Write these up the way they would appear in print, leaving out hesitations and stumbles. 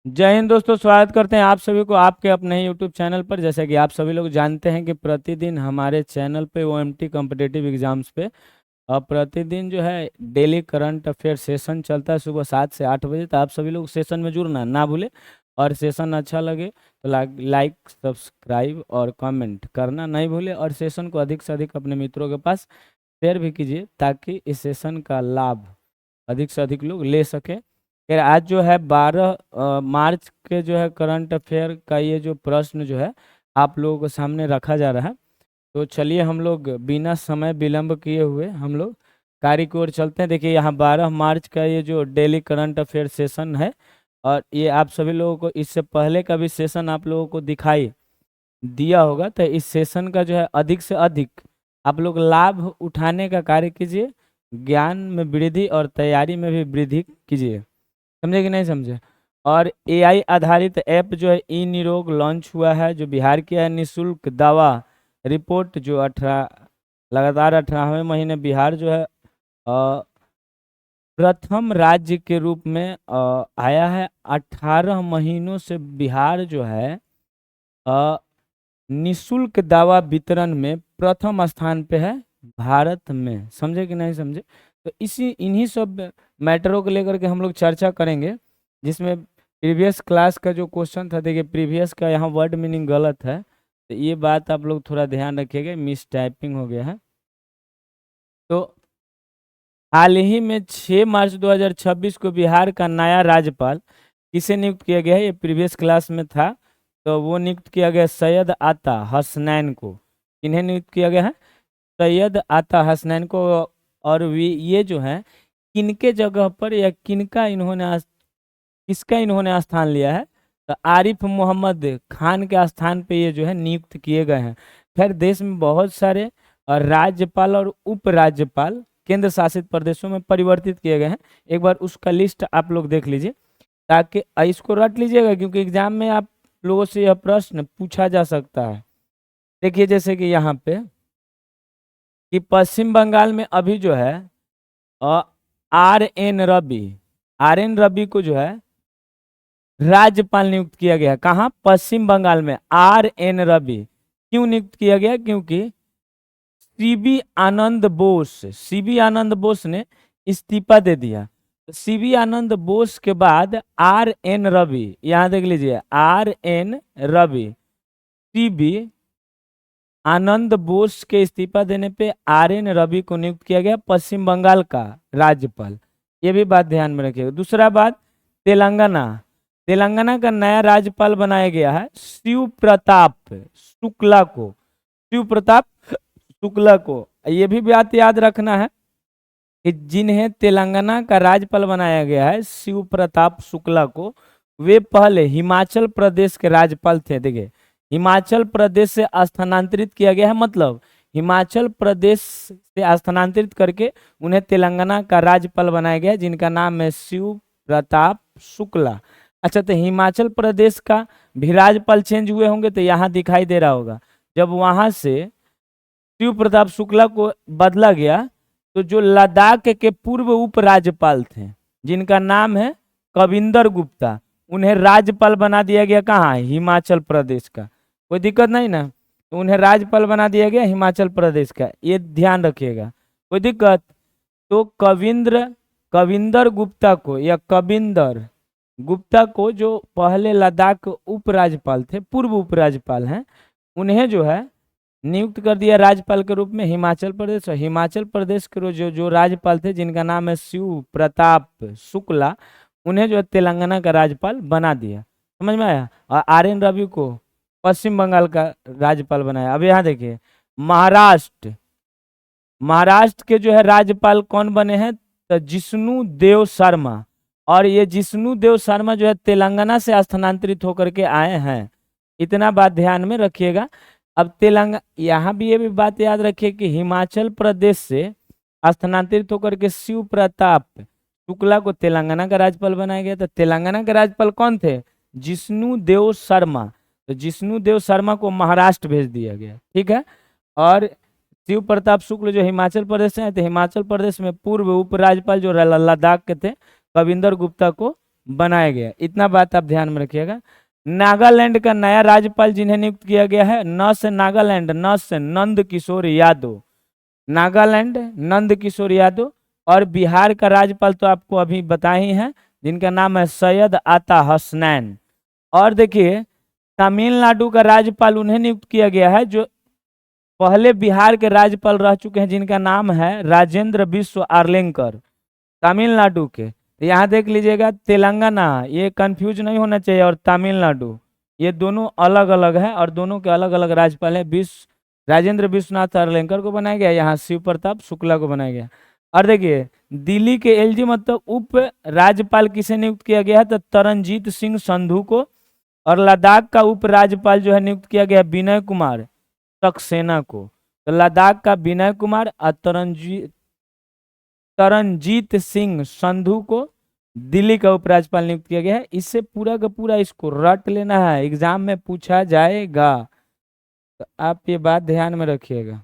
जय हिंद दोस्तों, स्वागत करते हैं आप सभी को आपके अपने ही यूट्यूब चैनल पर। जैसे कि आप सभी लोग जानते हैं कि प्रतिदिन हमारे चैनल पे ओएमटी कॉम्पिटिटिव एग्जाम्स पे प्रतिदिन जो है डेली करंट अफेयर सेशन चलता है सुबह 7 से 8 बजे। तो आप सभी लोग सेशन में जुड़ना ना भूले, और सेशन अच्छा लगे तो लाइक सब्सक्राइब और कमेंट करना नहीं भूले, और सेशन को अधिक से अधिक अपने मित्रों के पास शेयर भी कीजिए ताकि इस सेशन का लाभ अधिक से अधिक लोग ले सके। फिर आज जो है 12 मार्च के जो है करंट अफेयर का ये जो प्रश्न जो है आप लोगों के सामने रखा जा रहा है। तो चलिए हम लोग बिना समय विलंब किए हुए हम लोग कार्य की ओर चलते हैं। देखिए यहाँ 12 मार्च का ये जो डेली करंट अफेयर सेशन है, और ये आप सभी लोगों को इससे पहले का भी सेशन आप लोगों को दिखाई दिया होगा। तो इस सेशन का जो है अधिक से अधिक आप लोग लाभ उठाने का कार्य कीजिए, ज्ञान में वृद्धि और तैयारी में भी वृद्धि कीजिए। समझे कि नहीं समझे? और एआई आधारित ऐप जो है ई निरोग लॉन्च हुआ है, जो बिहार की है। निशुल्क दवा रिपोर्ट जो 18 महीने बिहार जो है प्रथम राज्य के रूप में आया है। 18 महीनों से बिहार जो है निशुल्क दवा वितरण में प्रथम स्थान पे है भारत में। समझे कि नहीं समझे? तो इसी इन्हीं सब मैटरों को लेकर के हम लोग चर्चा करेंगे, जिसमें प्रीवियस क्लास का जो क्वेश्चन था, देखिए प्रीवियस का यहाँ वर्ड मीनिंग गलत है, तो ये बात आप लोग थोड़ा ध्यान रखिएगा, मिस टाइपिंग हो गया है। तो हाल ही में 6 मार्च 2026 को बिहार का नया राज्यपाल किसे नियुक्त किया गया है? ये प्रीवियस क्लास में था। तो वो नियुक्त किया गया सैयद आता हसनैन को। इन्हें नियुक्त किया गया है सैयद आता हसनैन को। और ये जो है किनके जगह पर या किसका इन्होंने स्थान लिया है? तो आरिफ मोहम्मद खान के स्थान पे ये जो है नियुक्त किए गए हैं। खैर देश में बहुत सारे राज्यपाल और उपराज्यपाल केंद्र शासित प्रदेशों में परिवर्तित किए गए हैं। एक बार उसका लिस्ट आप लोग देख लीजिए, ताकि इसको रट लीजिएगा, क्योंकि एग्जाम में आप लोगों से यह प्रश्न पूछा जा सकता है। देखिए जैसे कि यहाँ पे कि पश्चिम बंगाल में अभी जो है आर एन रवि को जो है राज्यपाल नियुक्त किया गया। कहाँ? पश्चिम बंगाल में आर एन रवि क्यों नियुक्त किया गया? क्योंकि सीबी आनंद बोस ने इस्तीफा दे दिया। सीबी आनंद बोस के बाद आर एन रवि, यहाँ देख लीजिए आर एन रवि, सीबी आनंद बोस के इस्तीफा देने पे आर एन रवि को नियुक्त किया गया पश्चिम बंगाल का राज्यपाल। ये भी बात ध्यान में रखिएगा। दूसरा बात, तेलंगाना तेलंगाना का नया राज्यपाल बनाया गया है शिव प्रताप शुक्ला को। ये भी बात याद रखना है कि जिन्हें तेलंगाना का राज्यपाल बनाया गया है शिव प्रताप शुक्ला को, वे पहले हिमाचल प्रदेश के राज्यपाल थे। देखिए हिमाचल प्रदेश से स्थानांतरित किया गया है, मतलब हिमाचल प्रदेश से स्थानांतरित करके उन्हें तेलंगाना का राज्यपाल बनाया गया है, जिनका नाम है शिव प्रताप शुक्ला। अच्छा, तो हिमाचल प्रदेश का भी राज्यपाल चेंज हुए होंगे, तो यहाँ दिखाई दे रहा होगा। जब वहां से शिव प्रताप शुक्ला को बदला गया, तो जो लद्दाख के पूर्व उपराज्यपाल थे, जिनका नाम है कविंदर गुप्ता, उन्हें राज्यपाल बना दिया गया। कहाँ? हिमाचल प्रदेश का। कोई दिक्कत नहीं ना? तो उन्हें राज्यपाल बना दिया गया हिमाचल प्रदेश का, ये ध्यान रखिएगा। कोई दिक्कत? तो कविंदर गुप्ता को या कविंदर गुप्ता को, जो पहले लद्दाख के उपराज्यपाल थे, पूर्व उपराज्यपाल हैं, उन्हें जो है नियुक्त कर दिया राज्यपाल के रूप में हिमाचल प्रदेश। और हिमाचल प्रदेश के जो जो राज्यपाल थे, जिनका नाम है शिव प्रताप शुक्ला, उन्हें जो है तेलंगाना का राज्यपाल बना दिया। समझ में आया? और आर एन रवि को पश्चिम बंगाल का राज्यपाल बनाया। अब यहाँ देखिए महाराष्ट्र के जो है राज्यपाल कौन बने हैं? तो जिष्णु देव शर्मा। और ये जिष्णु देव शर्मा जो है तेलंगाना से स्थानांतरित होकर के आए हैं। इतना बात ध्यान में रखिएगा। अब यहाँ भी ये भी बात याद रखिए कि हिमाचल प्रदेश से स्थानांतरित होकर के शिव प्रताप शुक्ला को तेलंगाना का राज्यपाल बनाया गया। तो तेलंगाना के राज्यपाल कौन थे? जिष्णु देव शर्मा। तो जिष्णु देव शर्मा को महाराष्ट्र भेज दिया गया, ठीक है। और शिव प्रताप शुक्ल जो हिमाचल प्रदेश से आए थे, हिमाचल प्रदेश में पूर्व उपराज्यपाल जो लद्दाख के थे, कविंदर गुप्ता को बनाया गया। इतना बात आप ध्यान में रखिएगा। नागालैंड का नया राज्यपाल जिन्हें नियुक्त किया गया है, न से नागालैंड, न से नंद किशोर यादव, नागालैंड नंद किशोर यादव। और बिहार का राज्यपाल तो आपको अभी बताए ही हैं, जिनका नाम है सैयद अता हसनैन। और देखिए तमिलनाडु का राज्यपाल उन्हें नियुक्त किया गया है जो पहले बिहार के राज्यपाल रह चुके हैं, जिनका नाम है राजेंद्र विश्व आर्लेंकर, तमिलनाडु के। तो यहाँ देख लीजिएगा तेलंगाना, ये कंफ्यूज नहीं होना चाहिए, और तमिलनाडु, ये दोनों अलग अलग है और दोनों के अलग अलग राज्यपाल है। राजेंद्र विश्वनाथ आर्लेंकर को बनाया गया, यहाँ शिव प्रताप शुक्ला को बनाया गया। और देखिए दिल्ली के एलजी मतलब उप राज्यपाल किसे नियुक्त किया गया है, तो तरनजीत सिंह संधू को। और लद्दाख का उप राज्यपाल जो है नियुक्त किया गया विनय कुमार सक्सेना को। तो लद्दाख का विनय कुमार और तरनजीत सिंह संधू को दिल्ली का उपराज्यपाल नियुक्त किया गया है। इससे पूरा का पूरा इसको रट लेना है, एग्जाम में पूछा जाएगा, तो आप ये बात ध्यान में रखिएगा।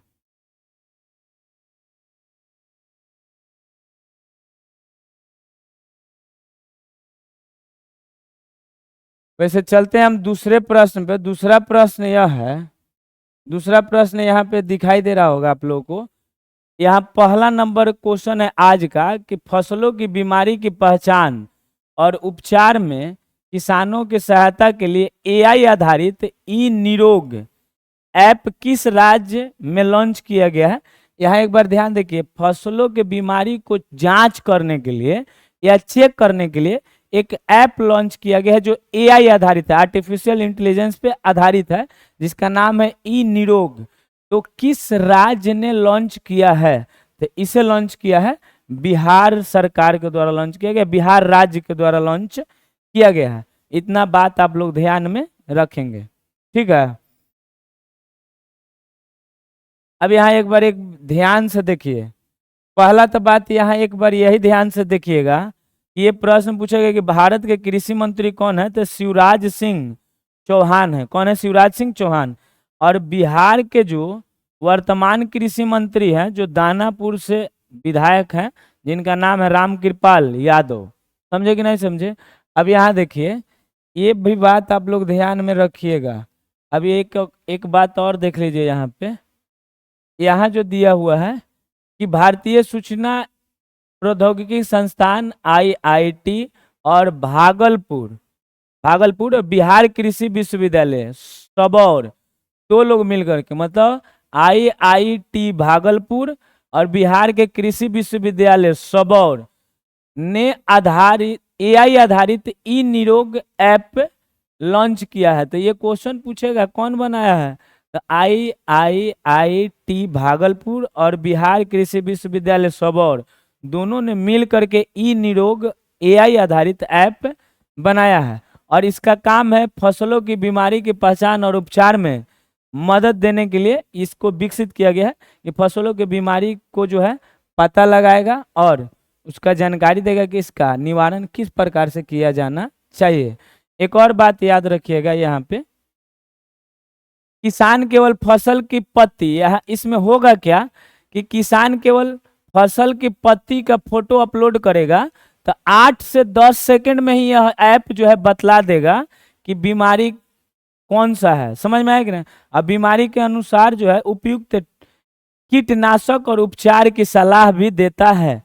वैसे चलते हैं हम दूसरे प्रश्न पे। दूसरा प्रश्न यह है, दूसरा प्रश्न यहाँ पे दिखाई दे रहा होगा आप लोगों को। यहाँ पहला नंबर क्वेश्चन है आज का कि फसलों की बीमारी की पहचान और उपचार में किसानों की सहायता के लिए एआई आधारित ई निरोग ऐप किस राज्य में लॉन्च किया गया है। यहाँ एक बार ध्यान देखिए, फसलों के बीमारी को जांच करने के लिए या चेक करने के लिए एक ऐप लॉन्च किया गया है जो एआई आधारित है, आर्टिफिशियल इंटेलिजेंस पे आधारित है, जिसका नाम है ई निरोग। तो किस राज्य ने लॉन्च किया है, तो इसे लॉन्च किया है बिहार सरकार के द्वारा लॉन्च किया गया, बिहार राज्य के द्वारा लॉन्च किया गया है। इतना बात आप लोग ध्यान में रखेंगे, ठीक है। अब यहाँ एक बार एक ध्यान से देखिए, पहला तो बात यहाँ एक बार यही ध्यान से देखिएगा, ये प्रश्न पूछेगा कि भारत के कृषि मंत्री कौन है, तो शिवराज सिंह चौहान है। कौन है? शिवराज सिंह चौहान। और बिहार के जो वर्तमान कृषि मंत्री हैं, जो दानापुर से विधायक हैं, जिनका नाम है रामकृपाल यादव। समझे कि नहीं समझे? अब यहाँ देखिए, ये भी बात आप लोग ध्यान में रखिएगा। अब एक बात और देख लीजिए यहाँ पे, यहाँ जो दिया हुआ है कि भारतीय सूचना प्रौद्योगिकी संस्थान आईआईटी और भागलपुर और बिहार कृषि विश्वविद्यालय सबौर, दो लोग मिलकर के, मतलब आईआईटी भागलपुर और बिहार के कृषि विश्वविद्यालय सबौर ने आधारित एआई आधारित ई निरोग ऐप लॉन्च किया है। तो ये क्वेश्चन पूछेगा कौन बनाया है, तो आईआईटी भागलपुर और बिहार कृषि विश्वविद्यालय सबौर दोनों ने मिल करके ई निरोग एआई आधारित ऐप बनाया है। और इसका काम है फसलों की बीमारी की पहचान और उपचार में मदद देने के लिए इसको विकसित किया गया है, कि फसलों की बीमारी को जो है पता लगाएगा और उसका जानकारी देगा कि इसका निवारण किस प्रकार से किया जाना चाहिए। एक और बात याद रखिएगा, यहाँ पे किसान केवल फसल की पत्ती, यहाँ इसमें होगा क्या कि किसान केवल फसल की पत्ती का फोटो अपलोड करेगा, तो 8 से 10 सेकंड में ही यह ऐप जो है बतला देगा कि बीमारी कौन सा है। समझ में आया कि नहीं? अब बीमारी के अनुसार जो है उपयुक्त कीटनाशक और उपचार की सलाह भी देता है।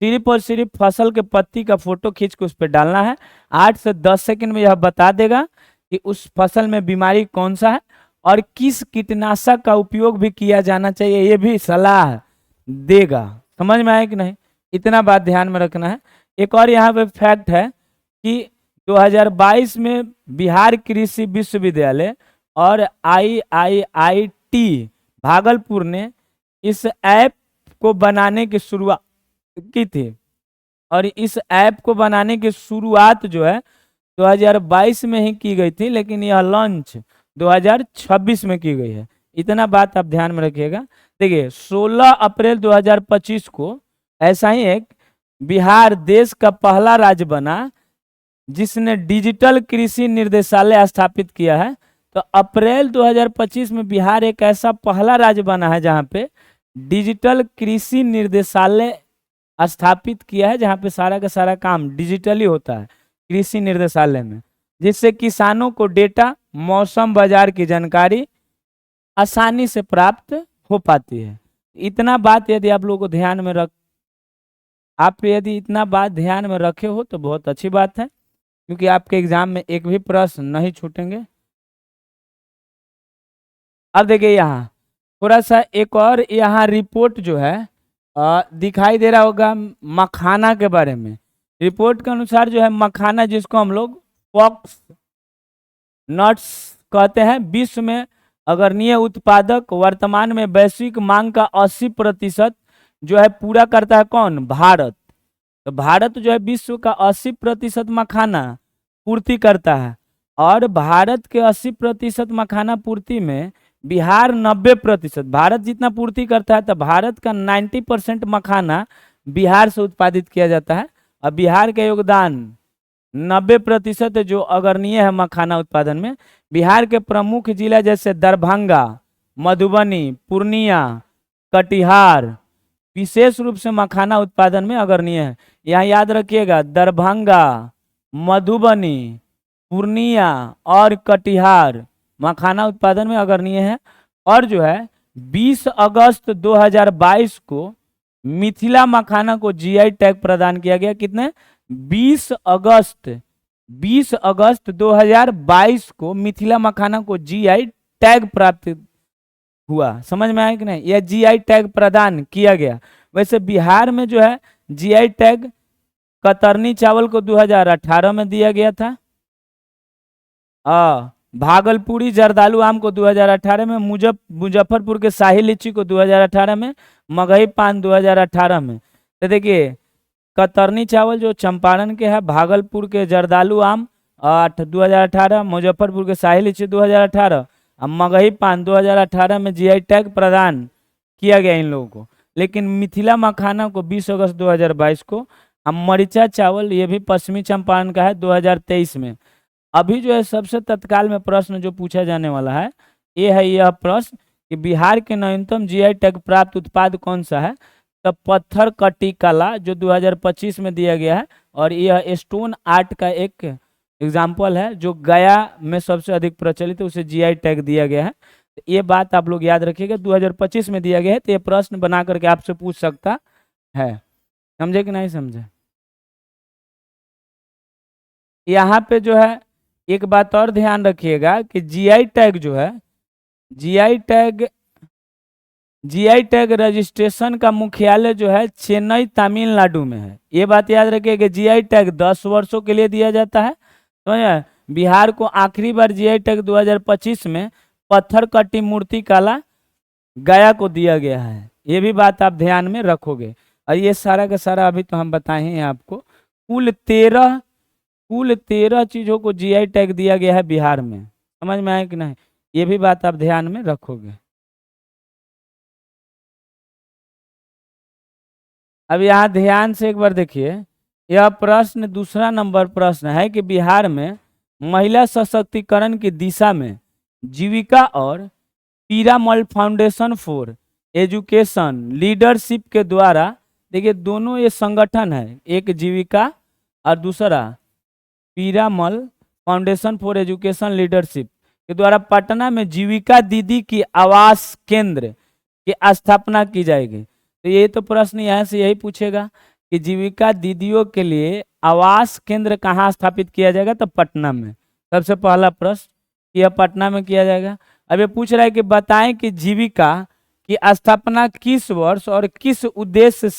सिर्फ और सिर्फ फसल के पत्ती का फोटो खींच के उस पर डालना है, 8 से 10 सेकंड में यह बता देगा कि उस फसल में बीमारी कौन सा है और किस कीटनाशक का उपयोग भी किया जाना चाहिए, ये भी सलाह देगा। समझ में आया कि नहीं? इतना बात ध्यान में रखना है। एक और यहाँ पे फैक्ट है कि 2022 में बिहार कृषि विश्वविद्यालय और आईआईटी भागलपुर ने इस ऐप को बनाने की शुरुआत की थी, और इस ऐप को बनाने की शुरुआत जो है 2022 में ही की गई थी, लेकिन यह लॉन्च 2026 में की गई है। इतना बात आप ध्यान में रखिएगा। देखिए 16 अप्रैल 2025 को ऐसा ही एक बिहार देश का पहला राज्य बना जिसने डिजिटल कृषि निर्देशालय स्थापित किया है। तो अप्रैल 2025 में बिहार एक ऐसा पहला राज्य बना है जहां पे डिजिटल कृषि निर्देशालय स्थापित किया है, जहां पे सारा का सारा काम डिजिटली होता है। कृषि निर्देशालय में, जिससे किसानों को डेटा, मौसम, बाजार की जानकारी आसानी से प्राप्त हो पाती है। इतना बात यदि आप लोगों को ध्यान में आप यदि इतना बात ध्यान में रखे हो तो बहुत अच्छी बात है, क्योंकि आपके एग्जाम में एक भी प्रश्न नहीं छूटेंगे। अब देखिए यहाँ थोड़ा सा एक और यहाँ रिपोर्ट जो है दिखाई दे रहा होगा मखाना के बारे में। रिपोर्ट के अनुसार जो है मखाना, जिसको हम लोग फॉक्स नट्स कहते हैं, विश्व में अग्रणीय उत्पादक, वर्तमान में वैश्विक मांग का 80% जो है पूरा करता है कौन? भारत। तो भारत जो है विश्व का 80% मखाना पूर्ति करता है, और भारत के 80% मखाना पूर्ति में बिहार 90%, भारत जितना पूर्ति करता है तो भारत का 90% मखाना बिहार से उत्पादित किया जाता है, और बिहार का योगदान 90% जो अग्रणीय है मखाना उत्पादन में। बिहार के प्रमुख जिला जैसे दरभंगा, मधुबनी, पूर्णिया, कटिहार विशेष रूप से मखाना उत्पादन में अग्रणीय है। यहाँ याद रखिएगा, दरभंगा, मधुबनी, पूर्णिया और कटिहार मखाना उत्पादन में अग्रणीय है। और जो है 20 अगस्त 2022 को मिथिला मखाना को जीआई टैग प्रदान किया गया। कितने? 20 अगस्त 2022 को मिथिला मखाना को जीआई टैग प्राप्त हुआ। समझ में आया कि नहीं? यह जीआई टैग प्रदान किया गया। वैसे बिहार में जो है जीआई टैग कतरनी चावल को 2018 में दिया गया था, भागलपुरी जर्दालू आम को 2018 में, मुजफ्फरपुर के शाही लीची को 2018 में, मगही पान 2018 में। तो देखिए कतरनी चावल जो चंपारण के है, भागलपुर के जर्दालू आम 2018, मुजफ्फरपुर के शाही लीची 2018 और मगही पान 2018 में जीआई टैग प्रदान किया गया इन लोगों को। लेकिन मिथिला मखाना को 20 अगस्त 2022 को, मरीचा चावल ये भी पश्चिमी चंपारण का है 2023 में। अभी जो है सबसे तत्काल में प्रश्न जो पूछा जाने वाला है ये है यह प्रश्न कि बिहार के न्यूनतम जीआई टैग प्राप्त उत्पाद कौन सा है? तो पत्थर कटी कला जो 2025 में दिया गया है, और यह स्टोन आर्ट का एक एग्जाम्पल है जो गया में सबसे अधिक प्रचलित है, उसे जीआई टैग दिया गया है। तो ये बात आप लोग याद रखिएगा, 2025 में दिया गया है, तो ये प्रश्न बना करके आपसे पूछ सकता है। समझे कि नहीं समझे? यहाँ पे जो है एक बात और ध्यान रखिएगा कि जीआई टैग जो है, जीआई टैग रजिस्ट्रेशन का मुख्यालय जो है चेन्नई तमिलनाडु में है। ये बात याद रखिएगा, जीआई टैग 10 वर्षों के लिए दिया जाता है। तो बिहार को आखिरी बार जीआई टैग 2025 में पत्थर कटी मूर्ति कला गया को दिया गया है। ये भी बात आप ध्यान में रखोगे। और ये सारा का सारा अभी तो हम बताए हैं आपको, कुल 13 चीजों को जीआई टैग दिया गया है बिहार में। समझ में आया कि नहीं? ये भी बात आप ध्यान में रखोगे। अब यहाँ ध्यान से एक बार देखिए, यह प्रश्न दूसरा नंबर प्रश्न है कि बिहार में महिला सशक्तिकरण की दिशा में जीविका और Piramal foundation for education leadership के द्वारा, देखिए दोनों ये संगठन है, एक जीविका और दूसरा Piramal foundation for education leadership के द्वारा पटना में जीविका दीदी की आवास केंद्र की स्थापना की जाएगी। तो ये तो प्रश्न यहाँ से यही पूछेगा कि जीविका दीदियों के लिए आवास केंद्र कहाँ स्थापित किया जाएगा? तो पटना में। सबसे पहला प्रश्न यह पटना में किया जाएगा। अब ये पूछ रहा है कि बताएं कि जीविका की स्थापना किस वर्ष और किस उद्देश्य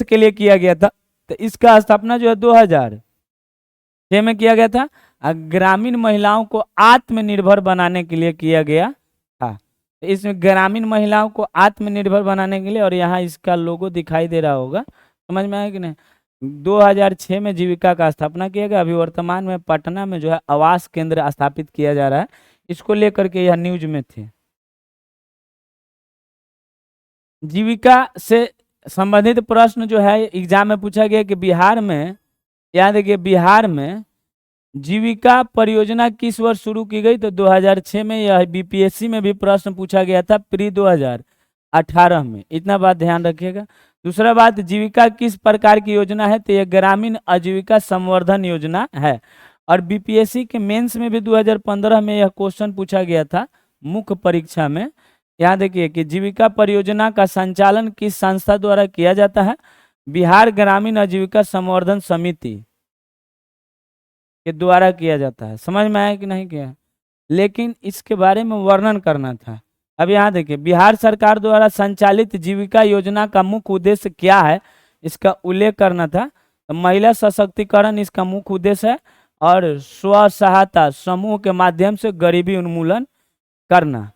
के लिए किया गया था? तो इसका स्थापना जो है 2006 में किया गया था, ग्रामीण महिलाओं को आत्मनिर्भर बनाने के लिए किया गया था। इसमें ग्रामीण महिलाओं को आत्मनिर्भर बनाने के लिए, और यहाँ इसका लोगो दिखाई दे रहा होगा, समझ में आया कि नहीं? 2006 में जीविका का स्थापना किया गया। अभी वर्तमान में पटना में जो है आवास केंद्र स्थापित किया जा रहा है, इसको लेकर के यह न्यूज में थे। जीविका से संबंधित प्रश्न जो है एग्जाम में पूछा गया कि बिहार में, याद देखिए, बिहार में जीविका परियोजना किस वर्ष शुरू की गई? तो 2006 में। यह बीपीएससी में भी प्रश्न पूछा गया था प्री 2018 में। इतना बात ध्यान रखिएगा। दूसरा बात, जीविका किस प्रकार की योजना है? तो यह ग्रामीण आजीविका संवर्धन योजना है। और बीपीएससी के मेंस में भी 2015 में यह क्वेश्चन पूछा गया था मुख्य परीक्षा में। यहाँ देखिए कि जीविका परियोजना का संचालन किस संस्था द्वारा किया जाता है? बिहार ग्रामीण आजीविका संवर्धन समिति के द्वारा किया जाता है। समझ में आया कि नहीं किया? लेकिन इसके बारे में वर्णन करना था। अब यहाँ देखिए, बिहार सरकार द्वारा संचालित जीविका योजना का मुख्य उद्देश्य क्या है, इसका उल्लेख करना था। तो महिला सशक्तिकरण इसका मुख्य उद्देश्य है, और स्व सहायता समूह के माध्यम से गरीबी उन्मूलन करना,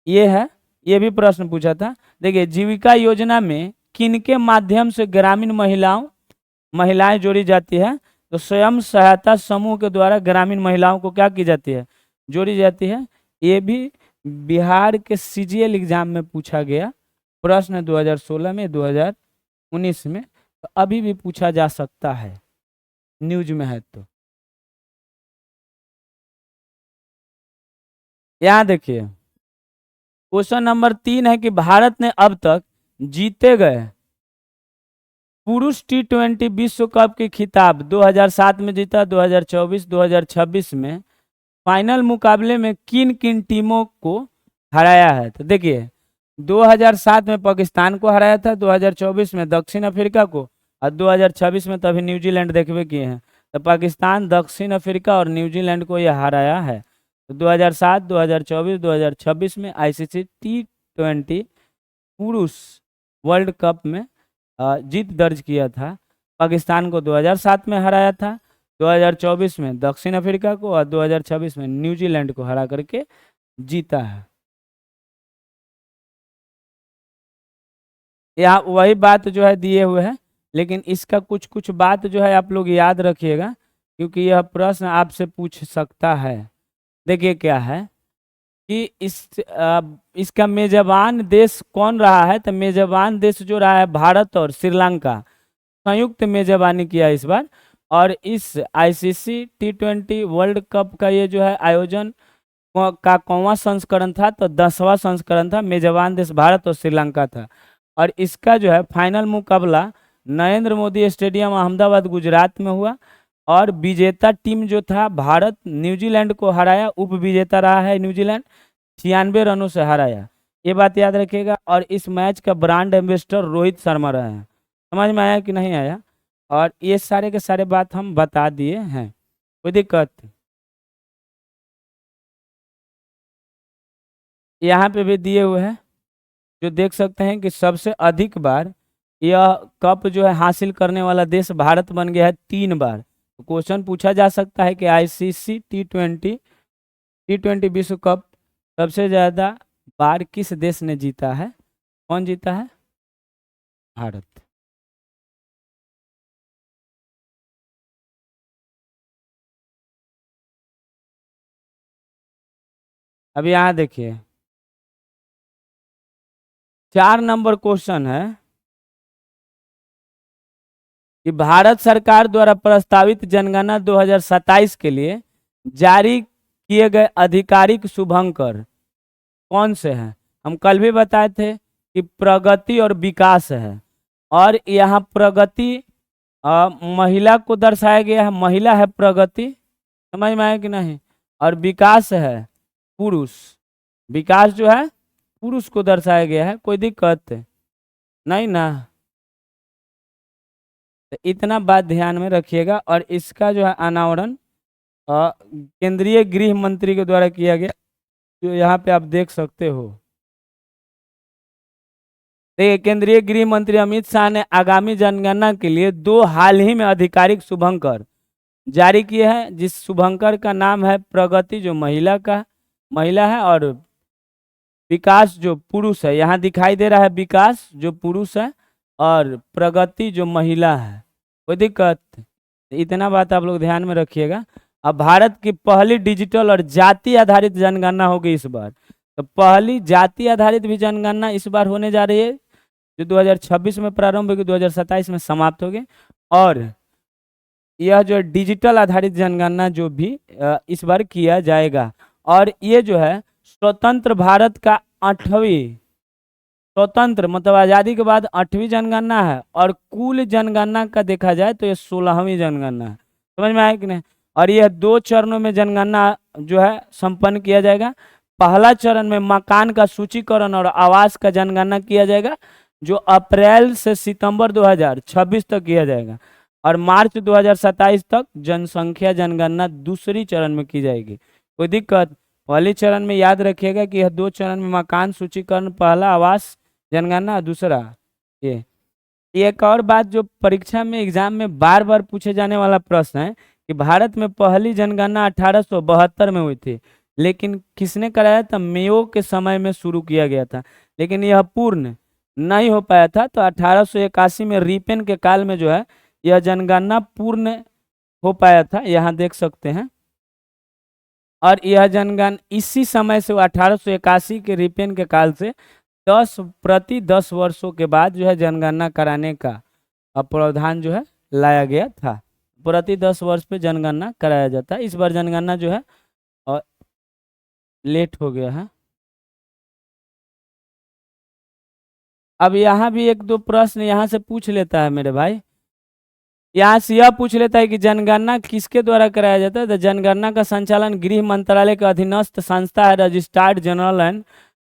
ये है। ये भी प्रश्न पूछा था। देखिए, जीविका योजना में किनके माध्यम से ग्रामीण महिलाएं जोड़ी जाती है? तो स्वयं सहायता समूह के द्वारा ग्रामीण महिलाओं को क्या की जाती है? जोड़ी जाती है। ये भी बिहार के सीजीएल एग्जाम में पूछा गया प्रश्न 2016 में, 2019 में, तो अभी भी पूछा जा सकता है, न्यूज में है। तो यहाँ देखिए, क्वेश्चन नंबर 3 है कि भारत ने अब तक जीते गए पुरुष T20 विश्व कप के खिताब 2007 में जीता, 2024, 2026 में फाइनल मुकाबले में किन किन टीमों को हराया है? तो देखिए, 2007 में पाकिस्तान को हराया था, 2024 में दक्षिण अफ्रीका को, और 2026 में तभी न्यूजीलैंड देखबे किए हैं। तो पाकिस्तान, दक्षिण अफ्रीका और न्यूजीलैंड को यह हराया है। तो 2007, 2024, 2026 में आईसीसी T20 पुरुष वर्ल्ड कप में जीत दर्ज किया था। पाकिस्तान को 2007 में हराया था, 2024 में दक्षिण अफ्रीका को, और 2026 में न्यूजीलैंड को हरा करके जीता है। यहाँ वही बात जो है दिए हुए है, लेकिन इसका कुछ कुछ बात जो है आप लोग याद रखिएगा, क्योंकि यह प्रश्न आपसे पूछ सकता है। देखिए क्या है कि इसका मेजबान देश कौन रहा है? तो मेजबान देश जो रहा है भारत और श्रीलंका संयुक्त मेजबानी किया इस बार। और इस आईसीसी T20 वर्ल्ड कप का ये जो है आयोजन का कौवा संस्करण था? तो 10वां संस्करण था। मेजबान देश भारत और श्रीलंका था। और इसका जो है फाइनल मुकाबला नरेंद्र मोदी स्टेडियम अहमदाबाद गुजरात में हुआ। और विजेता टीम जो था भारत न्यूजीलैंड को हराया, उप विजेता रहा है न्यूजीलैंड, 96 रनों से हराया। ये बात याद रखिएगा। और इस मैच का ब्रांड एम्बेसडर रोहित शर्मा रहे हैं। समझ में आया कि नहीं आया? और ये सारे के सारे बात हम बता दिए हैं, कोई दिक्कत? यहाँ पे भी दिए हुए हैं, जो देख सकते हैं कि सबसे अधिक बार यह कप जो है हासिल करने वाला देश भारत बन गया है 3 बार। तो क्वेश्चन पूछा जा सकता है कि आईसीसी T20 विश्व कप सबसे ज़्यादा बार किस देश ने जीता है? कौन जीता है? भारत। अब यहाँ देखिए, 4 नंबर क्वेश्चन है कि भारत सरकार द्वारा प्रस्तावित जनगणना 2027 के लिए जारी किए गए आधिकारिक शुभंकर कौन से हैं? हम कल भी बताए थे कि प्रगति और विकास है। और यहाँ प्रगति महिला को दर्शाया गया है, महिला है प्रगति, समझ में आया कि नहीं? और विकास है पुरुष, विकास जो है पुरुष को दर्शाया गया है। कोई दिक्कत नहीं ना? तो इतना बात ध्यान में रखिएगा। और इसका जो है अनावरण केंद्रीय गृह मंत्री के द्वारा किया गया, जो यहाँ पे आप देख सकते हो। देखिए, केंद्रीय गृह मंत्री अमित शाह ने आगामी जनगणना के लिए 2 हाल ही में आधिकारिक शुभंकर जारी किए हैं, जिस शुभंकर का नाम है प्रगति जो महिला है, और विकास जो पुरुष है। यहाँ दिखाई दे रहा है विकास जो पुरुष है और प्रगति जो महिला है। कोई दिक्कत? इतना बात आप लोग ध्यान में रखिएगा। अब भारत की पहली डिजिटल और जाति आधारित जनगणना होगी इस बार। तो पहली जाति आधारित भी जनगणना इस बार होने जा रही है, जो 2026 में प्रारंभ होगी, 2027 में समाप्त होगी। और यह जो डिजिटल आधारित जनगणना जो भी इस बार किया जाएगा। और ये जो है स्वतंत्र भारत का 8वीं स्वतंत्र मतलब आजादी के बाद 8वीं जनगणना है, और कुल जनगणना का देखा जाए तो ये 16वीं जनगणना है। समझ में आया कि नहीं? और यह 2 चरणों में जनगणना जो है संपन्न किया जाएगा। पहला चरण में मकान का सूचीकरण और आवास का जनगणना किया जाएगा, जो अप्रैल से सितंबर 2026 तक किया जाएगा, और मार्च 2027 तक जनसंख्या जनगणना दूसरी चरण में की जाएगी। कोई दिक्कत? पहले चरण में याद रखिएगा कि यह 2 चरण में मकान सूचीकरण, पहला आवास जनगणना, दूसरा ये। एक और बात जो परीक्षा में एग्जाम में बार बार पूछे जाने वाला प्रश्न है कि भारत में पहली जनगणना 1872 में हुई थी, लेकिन किसने कराया था? मेयो के समय में शुरू किया गया था, लेकिन यह पूर्ण नहीं हो पाया था। तो 1881 में रिपेन के काल में जो है यह जनगणना पूर्ण हो पाया था, यहाँ देख सकते हैं। और यह जनगणना इसी समय से 1881 के रिपेन के काल से 10 वर्षों के बाद जो है जनगणना कराने का प्रावधान जो है लाया गया था। प्रति 10 वर्ष पे जनगणना कराया जाता है। इस बार जनगणना जो है और लेट हो गया है। अब यहाँ भी एक दो प्रश्न यहाँ से पूछ लेता है मेरे भाई। यहाँ से यह पूछ लेता है कि जनगणना किसके द्वारा कराया जाता है? तो जनगणना का संचालन गृह मंत्रालय के अधीनस्थ संस्था है registered general and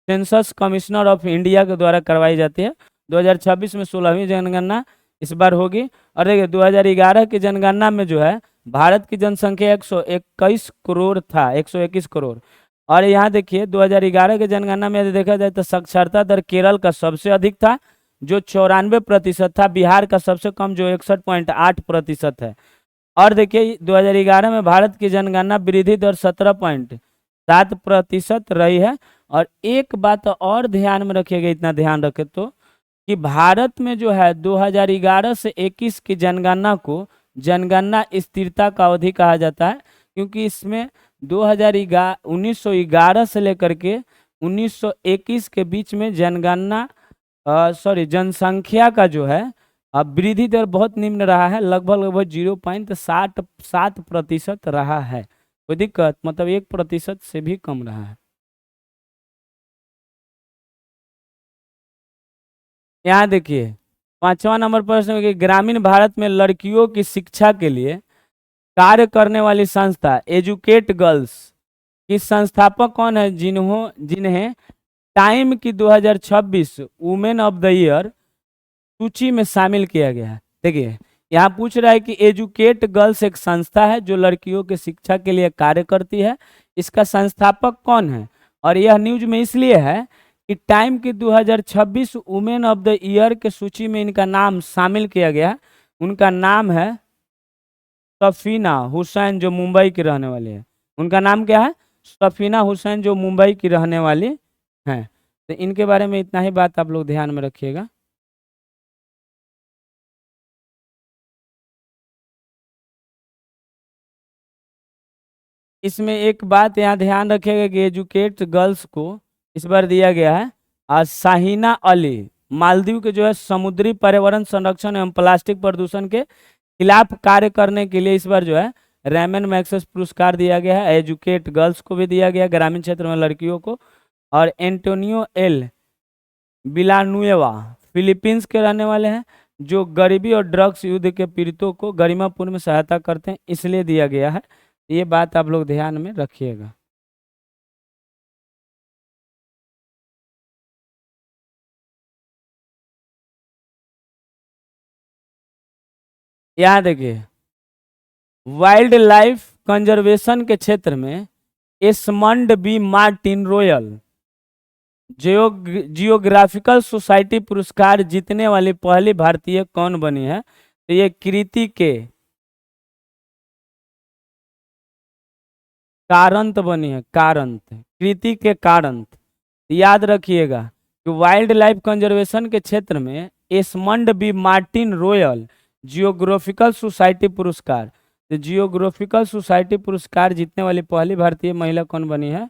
census commissioner of India के द्वारा करवाई जाती है। 2026 में 16वीं जनगणना इस बार होगी। और देखिए 2011 की जनगणना में जो है भारत की जनसंख्या 121 करोड़ था, 121 करोड़। और यहाँ देखिए 2011 की जनगणना में यदि देखा जाए तो साक्षरता दर केरल का सबसे अधिक था, जो 94% था। बिहार का सबसे कम, जो 61.8% है। और देखिए 2011 में भारत की जनगणना वृद्धि दर 17.7% रही है। और एक बात और ध्यान में रखिएगा, इतना ध्यान रखे तो, कि भारत में जो है 2011 से 21 की जनगणना को जनगणना स्थिरता का अवधि कहा जाता है, क्योंकि इसमें 1911 से लेकर के 1921 के बीच में जनगणना जनसंख्या का जो है वृद्धि दर बहुत निम्न रहा है, लगभग 0.77% रहा है। कोई दिक्कत? मतलब 1% से भी कम रहा है। यहाँ देखिए 5वां नंबर प्रश्न है कि ग्रामीण भारत में लड़कियों की शिक्षा के लिए कार्य करने वाली संस्था एजुकेट गर्ल्स की संस्थापक कौन है, जिन्हें टाइम की 2026 वुमेन ऑफ द ईयर सूची में शामिल किया गया है? देखिए यहाँ पूछ रहा है कि एजुकेट गर्ल्स एक संस्था है जो लड़कियों की शिक्षा के लिए कार्य करती है, इसका संस्थापक कौन है? और यह न्यूज में इसलिए है कि टाइम की 2026 वुमेन ऑफ द ईयर के सूची में इनका नाम शामिल किया गया। उनका नाम है सफीना हुसैन, जो मुंबई की रहने वाली है। उनका नाम क्या है? सफीना हुसैन, जो मुंबई की रहने वाली हैं। तो इनके बारे में इतना ही बात आप लोग ध्यान में रखिएगा। इसमें एक बात यहाँ ध्यान रखिएगा कि एजुकेट गर्ल्स को इस बार दिया गया है आज शाहीना अली, मालदीव के जो है समुद्री पर्यावरण संरक्षण एवं प्लास्टिक प्रदूषण के खिलाफ कार्य करने के लिए इस बार जो है रैमन मैग्सेस पुरस्कार दिया गया है। एजुकेट गर्ल्स को भी दिया गया, ग्रामीण क्षेत्र में लड़कियों को। और एंटोनियो एल विलानुएवा फिलीपींस के रहने वाले हैं, जो गरीबी और ड्रग्स युद्ध के पीड़ितों को गरिमापूर्ण में सहायता करते हैं, इसलिए दिया गया है। ये बात आप लोग ध्यान में रखिएगा। यहाँ देखिए वाइल्ड लाइफ कंजर्वेशन के क्षेत्र में Esmond B Martin Royal Geographical Society पुरस्कार जीतने वाली पहली भारतीय कौन बनी है? तो ये कृति के कारंत बनी है, कारंत, कृति के कारंत। याद रखिएगा कि वाइल्ड लाइफ कंजर्वेशन के क्षेत्र में Esmond B Martin Royal Geographical Society पुरस्कार, तो जियोग्राफिकल सोसाइटी पुरस्कार जीतने वाली पहली भारतीय महिला कौन बनी है?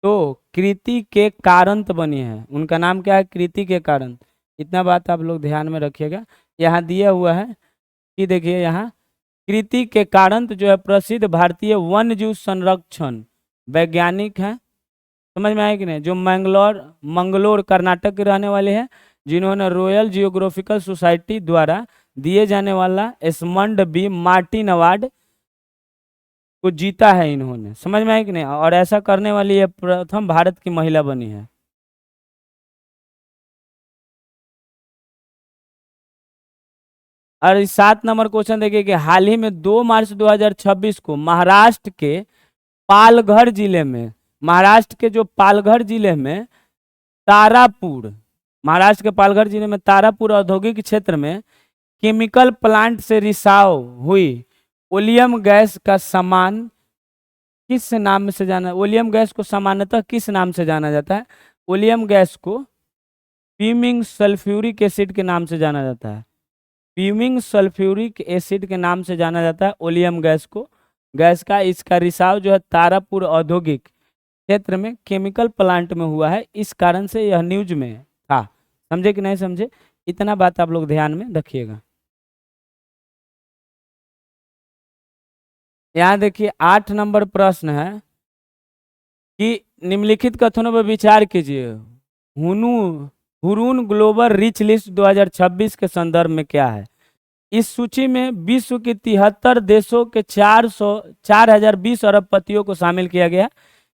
तो कृति के कारंत बनी है। उनका नाम क्या है? कृति के कारंत। इतना बात आप लोग ध्यान में रखिएगा। यहाँ दिया हुआ है कि देखिए यहाँ कृति के कारंत जो है प्रसिद्ध भारतीय वन्य जीव संरक्षण वैज्ञानिक हैं। समझ में आया कि नहीं? जो मंगलोर कर्नाटक के रहने वाले हैं, जिन्होंने रॉयल जियोग्राफिकल सोसाइटी द्वारा दिए जाने वाला एस्मंड बी मार्टिन अवार्ड को जीता है इन्होंने। समझ में आया कि नहीं? और ऐसा करने वाली ये प्रथम भारत की महिला बनी है। और 7 नंबर क्वेश्चन देखिए कि हाल ही में 2 मार्च 2026 को पालघर जिले में महाराष्ट्र के जो पालघर जिले में तारापुर महाराष्ट्र के पालघर जिले में तारापुर औद्योगिक क्षेत्र में केमिकल प्लांट से रिसाव हुई ओलियम गैस का सामान किस नाम से जाना ओलियम गैस को सामान्यतः किस नाम से जाना जाता है? ओलियम गैस को फ्यूमिंग सल्फ्यूरिक एसिड के नाम से जाना जाता है। फ्यूमिंग सल्फ्यूरिक एसिड के नाम से जाना जाता है ओलियम गैस को। गैस का इसका रिसाव जो है तारापुर औद्योगिक क्षेत्र में केमिकल प्लांट में हुआ है, इस कारण से यह न्यूज में था। समझे कि नहीं समझे? इतना बात आप लोग ध्यान में रखिएगा। यहाँ देखिए 8 नंबर प्रश्न है कि निम्नलिखित कथनों पर विचार कीजिए। हुनु हुरून ग्लोबल रिच लिस्ट 2026 के संदर्भ में क्या है? इस सूची में विश्व के 73 देशों के 4020 अरबपतियों को शामिल किया गया।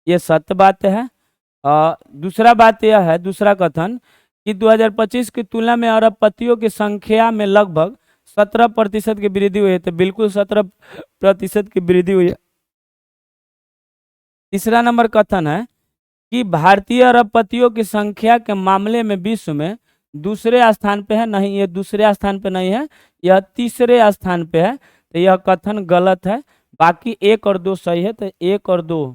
ये सत्य बात है। दूसरा बात यह है, दूसरा कथन कि 2025 की तुलना में अरबपतियों की संख्या में लगभग 17% की वृद्धि हुई है। तो बिल्कुल 17% की वृद्धि हुई है। तीसरा नंबर कथन है कि भारतीय अरबपतियों की संख्या के मामले में विश्व में दूसरे स्थान पे है। नहीं, ये दूसरे स्थान पे नहीं है, यह तीसरे स्थान पे है। तो यह कथन गलत है। बाकी 1 और 2 सही है। तो 1 और 2,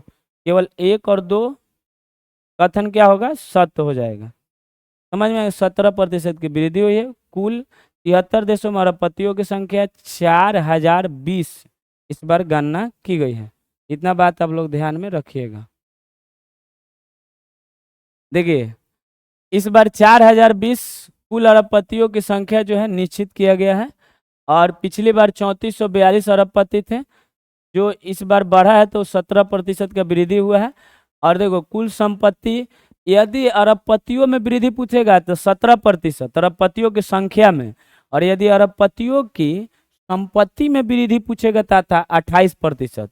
केवल 1 और 2 कथन क्या होगा? सत्य हो जाएगा। समझ में? 17% की वृद्धि हुई है। कुल 73 देशों में अरबपतियों की संख्या 4020 इस बार गणना की गई है। इतना बात आप लोग ध्यान में रखिएगा। देखिए इस बार 4020 कुल अरबपतियों की संख्या जो है निश्चित किया गया है। और पिछली बार 3442 अरबपति थे, जो इस बार बढ़ा है तो 17% का वृद्धि हुआ है। और देखो कुल संपत्ति, यदि अरबपतियों में वृद्धि पूछेगा तो 17% अरबपतियों की संख्या में, और यदि अरबपतियों की संपत्ति में वृद्धि पूछेगा तो 28%।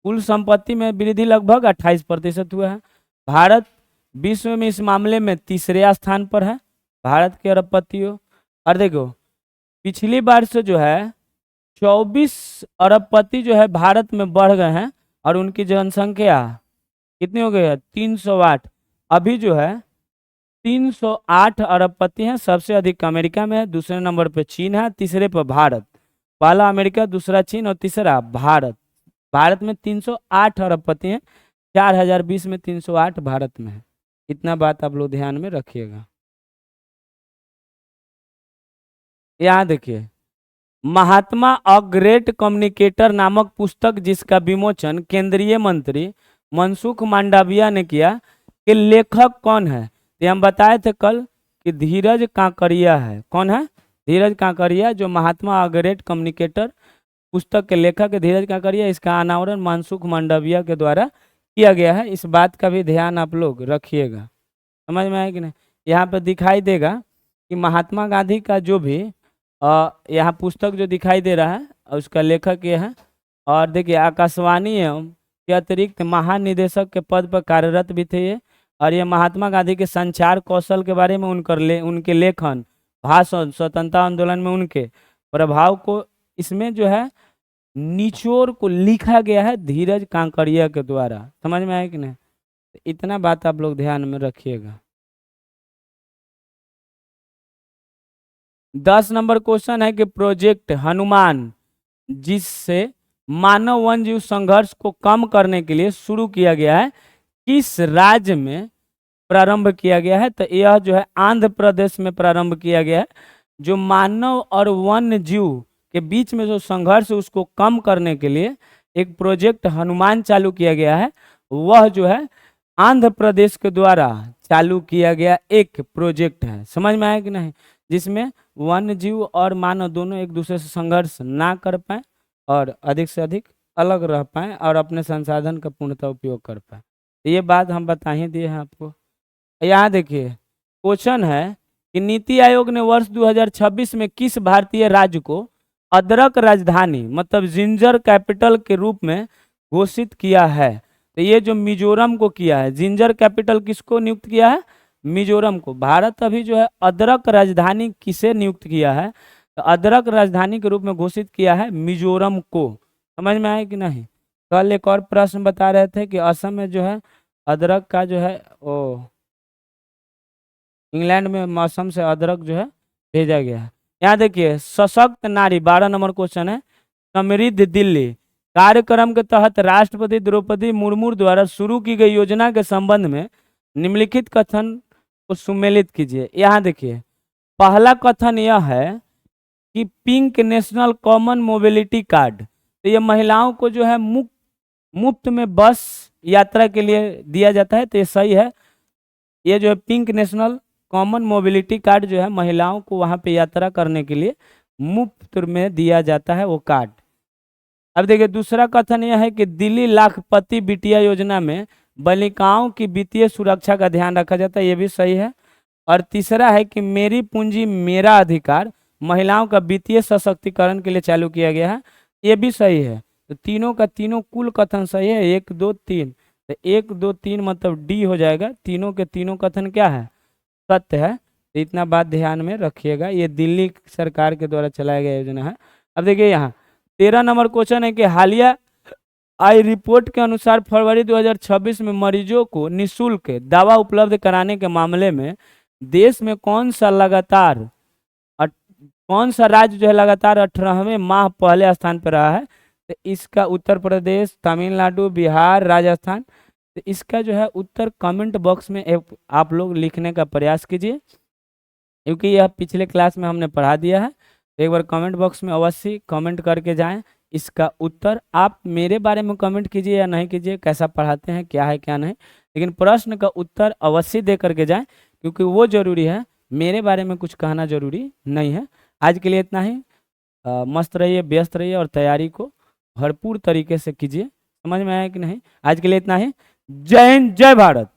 कुल संपत्ति में वृद्धि लगभग 28% हुआ है। भारत विश्व में इस मामले में तीसरे स्थान पर है, भारत के अरबपतियों। और देखो पिछली बार से जो है 24 अरबपति जो है भारत में बढ़ गए हैं, और उनकी जनसंख्या कितनी हो गई है? 308। अभी जो है 308 अरबपति हैं। सबसे अधिक अमेरिका में है, दूसरे नंबर पे चीन है, तीसरे पर भारत। पहला अमेरिका, दूसरा चीन और तीसरा भारत। भारत में 308 अरबपति हैं, 4020 में 308 भारत में है। इतना बात आप लोग ध्यान में रखिएगा। यहाँ देखिए महात्मा अ ग्रेट कम्युनिकेटर नामक पुस्तक जिसका विमोचन केंद्रीय मंत्री मनसुख मांडविया ने किया, कि लेखक कौन है? ये हम बताए थे कल कि धीरज कांकरिया है। कौन है? धीरज कांकरिया, जो महात्मा अ ग्रेट कम्युनिकेटर पुस्तक के लेखक है धीरज कांकरिया। इसका अनावरण मनसुख मांडविया के द्वारा किया गया है। इस बात का भी ध्यान आप लोग रखिएगा। समझ में आया कि नहीं? यहाँ पे दिखाई देगा कि महात्मा गांधी का जो भी यहाँ पुस्तक जो दिखाई दे रहा है उसका लेखक ये है। और देखिए आकाशवाणी एवं के अतिरिक्त महानिदेशक के पद पर कार्यरत भी थे ये। और ये महात्मा गांधी के संचार कौशल के बारे में उनके लेखन, भाषण, स्वतंत्रता आंदोलन में उनके प्रभाव को इसमें जो है निचोड़ को लिखा गया है धीरज कांकरिया के द्वारा। समझ में आया कि नहीं? इतना बात आप लोग ध्यान में रखिएगा। 10 नंबर क्वेश्चन है कि प्रोजेक्ट हनुमान जिससे मानव वन जीव संघर्ष को कम करने के लिए शुरू किया गया है, किस राज्य में प्रारंभ किया गया है? तो यह जो है आंध्र प्रदेश में प्रारंभ किया गया है। जो मानव और वन्य जीव के बीच में जो संघर्ष है उसको कम करने के लिए एक प्रोजेक्ट हनुमान चालू किया गया है। वह जो है आंध्र प्रदेश के द्वारा चालू किया गया एक प्रोजेक्ट है। समझ में आया कि नहीं? जिसमें वन्य जीव और मानव दोनों एक दूसरे से संघर्ष ना कर पाए और अधिक से अधिक अलग रह पाए और अपने संसाधन का पूर्णतः उपयोग कर पाए। ये बात हम बता ही दिए हैं आपको। यहाँ देखिए क्वेश्चन है कि नीति आयोग ने वर्ष 2026 में किस भारतीय राज्य को अदरक राजधानी मतलब जिंजर कैपिटल के रूप में घोषित किया है? तो ये जो मिजोरम को किया है, जिंजर कैपिटल किसको नियुक्त किया है? मिजोरम को। भारत अभी जो है अदरक राजधानी किसे नियुक्त किया है? तो अदरक राजधानी के रूप में घोषित किया है मिजोरम को। समझ में आए कि नहीं? कल एक और प्रश्न बता रहे थे कि असम में जो है अदरक का जो है ओ इंग्लैंड में मौसम से अदरक जो है भेजा गया है। यहाँ देखिए सशक्त नारी 12 नंबर क्वेश्चन है। समृद्ध दिल्ली कार्यक्रम के तहत राष्ट्रपति द्रौपदी मुर्मू द्वारा शुरू की गई योजना के संबंध में निम्नलिखित कथन को सुमेलित कीजिए। यहाँ देखिए पहला कथन यह है कि pink national common mobility card, तो ये महिलाओं को जो है मुफ्त में बस यात्रा के लिए दिया जाता है, तो ये सही है। ये जो है pink national common mobility card जो है महिलाओं को वहाँ पे यात्रा करने के लिए मुफ्त में दिया जाता है वो कार्ड। अब देखिए दूसरा कथन यह है कि दिल्ली लाखपति बिटिया योजना में बालिकाओं की वित्तीय सुरक्षा का ध्यान रखा जाता है, ये भी सही है। और तीसरा है कि मेरी पूंजी मेरा अधिकार महिलाओं का वित्तीय सशक्तिकरण के लिए चालू किया गया है, ये भी सही है। तो तीनों का तीनों कुल कथन सही है, 1 2 3। तो 1 2 3 मतलब डी हो जाएगा। तीनों के तीनों कथन क्या है? सत्य है। तो इतना बात ध्यान में रखिएगा, ये दिल्ली सरकार के द्वारा चलाया गया योजना है। अब देखिए यहाँ 13 नंबर क्वेश्चन है कि हालिया आई रिपोर्ट के अनुसार फरवरी 2026 में मरीजों को निःशुल्क दवा उपलब्ध कराने के मामले में देश में कौन सा राज्य जो है लगातार 18वें माह पहले स्थान पर रहा है? तो इसका उत्तर प्रदेश, तमिलनाडु, बिहार, राजस्थान। तो इसका जो है उत्तर कमेंट बॉक्स में आप लोग लिखने का प्रयास कीजिए, क्योंकि यह पिछले क्लास में हमने पढ़ा दिया है। एक बार कमेंट बॉक्स में अवश्य कमेंट करके जाएं इसका उत्तर। आप मेरे बारे में कमेंट कीजिए या नहीं कीजिए, कैसा पढ़ाते हैं, क्या है क्या नहीं, लेकिन प्रश्न का उत्तर अवश्य दे करके जाएं, क्योंकि वो जरूरी है, मेरे बारे में कुछ कहना जरूरी नहीं है। आज के लिए इतना ही। मस्त रहिए, व्यस्त रहिए और तैयारी को भरपूर तरीके से कीजिए। समझ में आया कि नहीं? आज के लिए इतना ही। जय हिंद, जय भारत।